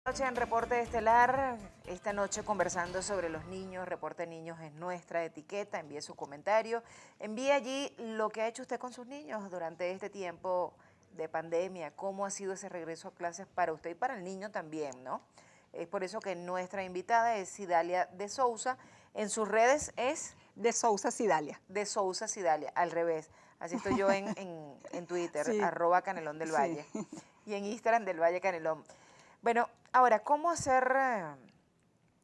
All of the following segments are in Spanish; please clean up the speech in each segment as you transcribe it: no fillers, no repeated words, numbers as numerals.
Noche en Reporte Estelar, esta noche conversando sobre los niños. Reporte Niños es nuestra etiqueta, envíe su comentario, envíe allí lo que ha hecho usted con sus niños durante este tiempo de pandemia, cómo ha sido ese regreso a clases para usted y para el niño también, ¿no? Es por eso que nuestra invitada es Cidalia de Souza, en sus redes es... De Souza Cidalia. De Souza Cidalia, al revés, así estoy yo en Twitter, Sí. @Canelón del Sí. Valle, y en Instagram del Valle Canelón. Bueno, ahora, ¿cómo hacer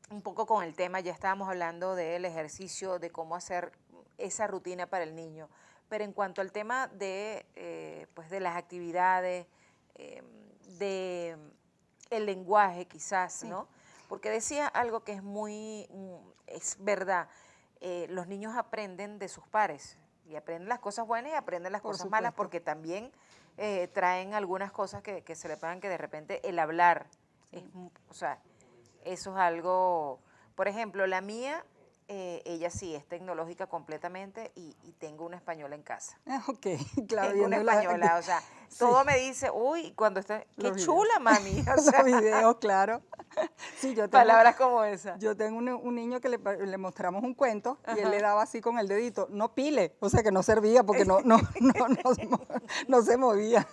un poco con el tema? Ya estábamos hablando del ejercicio, de cómo hacer esa rutina para el niño, pero en cuanto al tema de, pues de las actividades, de el lenguaje quizás, Sí. ¿no? Porque decía algo que es es verdad, los niños aprenden de sus pares, y aprenden las cosas buenas y aprenden las Por cosas malas, supuesto. porque también traen algunas cosas que se le pegan, que de repente el hablar, o sea, eso es algo, por ejemplo, la mía, ella sí es tecnológica completamente y tengo una española en casa. Ok, claro, Tengo una viendo la, española, o sea, sí, todo me dice, uy, cuando está, qué los videos. chula, mami, o Los sea, videos, claro. Sí, palabras como esa. yo tengo un niño que le mostramos un cuento y él le Ajá. daba así con el dedito, no pile, o sea que no servía porque no se movía.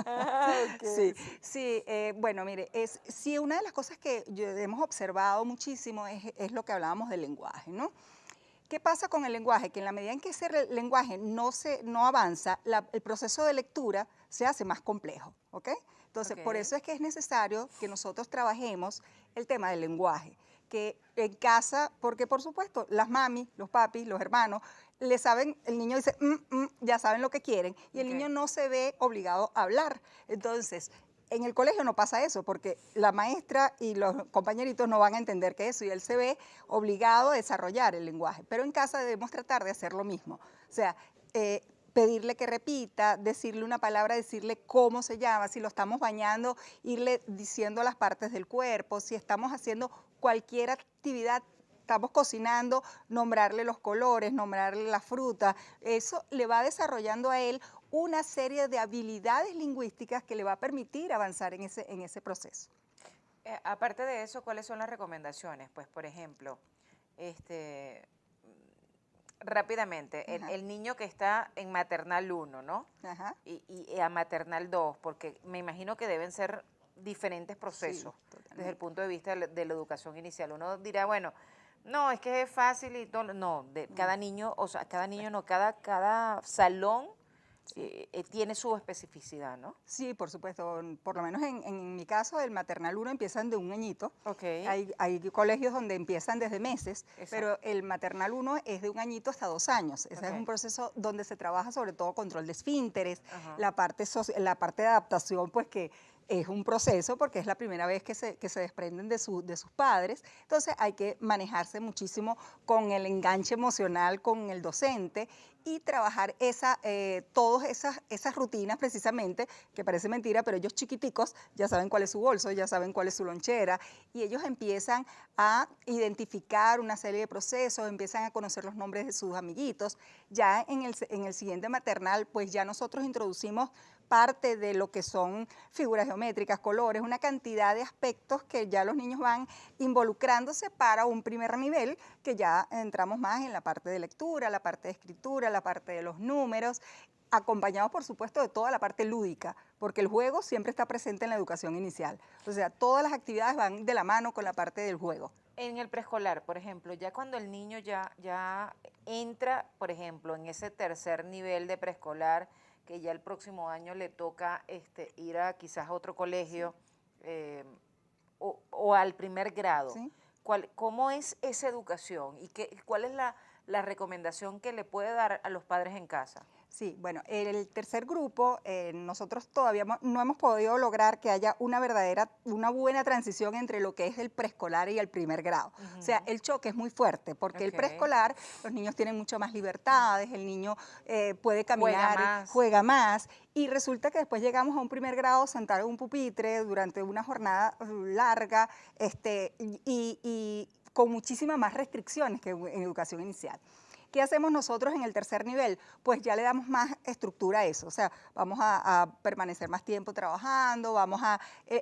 Ah, ok, Sí, sí. sí, bueno, mire, sí, una de las cosas que hemos observado muchísimo es lo que hablábamos del lenguaje, ¿no? ¿Qué pasa con el lenguaje? Que en la medida en que ese lenguaje no avanza, el proceso de lectura se hace más complejo, ¿ok? Entonces, por Ok. eso es que es necesario que nosotros trabajemos el tema del lenguaje, que en casa, porque por supuesto, las mamis, los papis, los hermanos, le saben, el niño dice, ya saben lo que quieren, y el niño Ok. no se ve obligado a hablar. Entonces, en el colegio no pasa eso, porque la maestra y los compañeritos no van a entender que eso, y él se ve obligado a desarrollar el lenguaje. Pero en casa debemos tratar de hacer lo mismo. O sea, pedirle que repita, decirle una palabra, decirle cómo se llama, si lo estamos bañando, irle diciendo las partes del cuerpo, si estamos haciendo cualquier actividad, estamos cocinando, nombrarle los colores, nombrarle la fruta, eso le va desarrollando a él una serie de habilidades lingüísticas que le va a permitir avanzar en ese proceso. Aparte de eso, ¿cuáles son las recomendaciones? Pues, por ejemplo, este, rápidamente, Ajá, el niño que está en maternal 1, ¿no? ajá, Y a maternal 2, porque me imagino que deben ser diferentes sí, procesos desde el totalmente. punto de vista de la educación inicial. Uno dirá, bueno, no, es que es fácil y todo. No, cada niño, o sea, cada niño no, cada salón Sí. tiene su especificidad, ¿no? Sí, por supuesto. Por lo menos en mi caso, el maternal 1 empiezan de un añito. Ok, Hay colegios donde empiezan desde meses, exacto. pero el maternal 1 es de un añito hasta 2 años. Ese es un Ok, proceso donde se trabaja sobre todo control de esfínteres, ajá. la parte de adaptación, pues que es un proceso porque es la primera vez que se desprenden de sus padres. Entonces hay que manejarse muchísimo con el enganche emocional con el docente y trabajar todas esas rutinas precisamente, que parece mentira, pero ellos chiquiticos ya saben cuál es su bolso, ya saben cuál es su lonchera, y ellos empiezan a identificar una serie de procesos, empiezan a conocer los nombres de sus amiguitos. Ya en el siguiente maternal, pues ya nosotros introducimos parte de lo que son figuras geométricas, colores, una cantidad de aspectos que ya los niños van involucrándose para un primer nivel, que ya entramos más en la parte de lectura, la parte de escritura, la parte de los números, acompañados por supuesto de toda la parte lúdica, porque el juego siempre está presente en la educación inicial. O sea, todas las actividades van de la mano con la parte del juego. En el preescolar, por ejemplo, ya cuando el niño ya entra, por ejemplo, en ese tercer nivel de preescolar, que ya el próximo año le toca ir a quizás a otro colegio eh, o al primer grado, ¿Sí? ¿cómo es esa educación y cuál es la recomendación que le puede dar a los padres en casa? Sí, bueno, el tercer grupo, nosotros todavía no hemos podido lograr que haya una buena transición entre lo que es el preescolar y el primer grado. O sea, Ujú. el choque es muy fuerte, porque el Ok. preescolar, los niños tienen mucho más libertades, el niño puede Juega caminar, más. juega más, y resulta que después llegamos a un primer grado sentado en un pupitre durante una jornada larga, y con muchísimas más restricciones que en educación inicial. ¿Qué hacemos nosotros en el tercer nivel? Pues ya le damos más estructura a eso, o sea, vamos a permanecer más tiempo trabajando, vamos a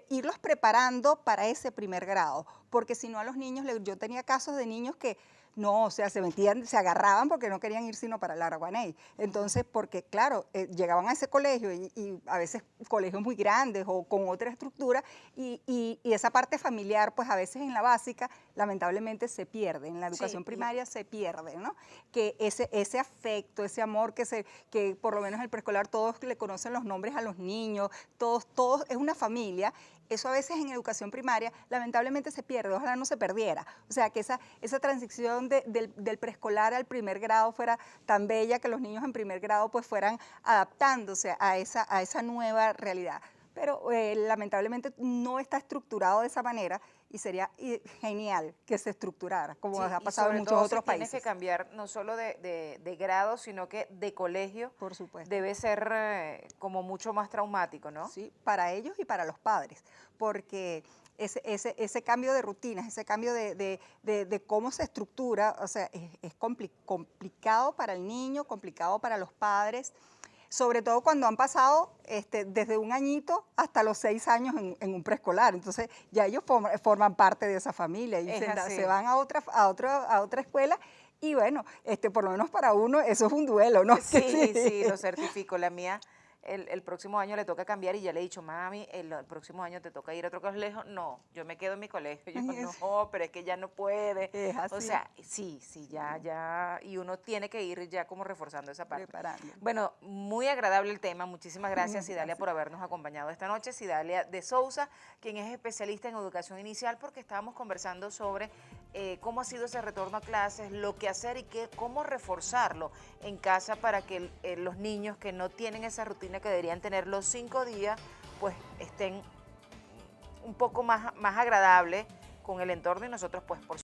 irlos preparando para ese primer grado, porque si no a los niños, yo tenía casos de niños que no, o sea, se metían, se agarraban porque no querían ir sino para el Araguaney. Entonces, porque claro, llegaban a ese colegio y a veces colegios muy grandes o con otra estructura y esa parte familiar, pues a veces en la básica, lamentablemente se pierde, en la educación primaria se pierde, ¿no? Que ese afecto, ese amor que por lo menos en el preescolar todos le conocen los nombres a los niños, todos es una familia. Eso a veces en educación primaria lamentablemente se pierde, ojalá no se perdiera. O sea, que esa transición del preescolar al primer grado fuera tan bella, que los niños en primer grado pues fueran adaptándose a esa nueva realidad. Pero lamentablemente no está estructurado de esa manera y sería genial que se estructurara, como ha pasado en muchos otros países. Tiene que cambiar no solo de grado, sino que de colegio. Por supuesto. Debe ser como mucho más traumático, ¿no? Sí, para ellos y para los padres, porque ese cambio de rutinas, ese cambio de cómo se estructura, o sea, es complicado para el niño, complicado para los padres, sobre todo cuando han pasado desde un añito hasta los 6 años en un preescolar. Entonces ya ellos forman parte de esa familia y se van a otra escuela. Y bueno, por lo menos para uno eso es un duelo, ¿no? Sí, lo certifico. La mía, el próximo año le toca cambiar y ya le he dicho, mami, el próximo año te toca ir a otro colegio. No, yo me quedo en mi colegio. Yo no, pero es que ya no puede. Es así. O sea, sí, ya. Y uno tiene que ir ya como reforzando esa parte. Preparando. Bueno, muy agradable el tema. Muchísimas gracias, Cidalia, por habernos acompañado esta noche. Cidalia de Sousa, quien es especialista en educación inicial, porque estábamos conversando sobre cómo ha sido ese retorno a clases, lo que hacer y cómo reforzarlo en casa para que los niños que no tienen esa rutina que deberían tener los 5 días, pues estén un poco más agradables con el entorno y nosotros, pues, por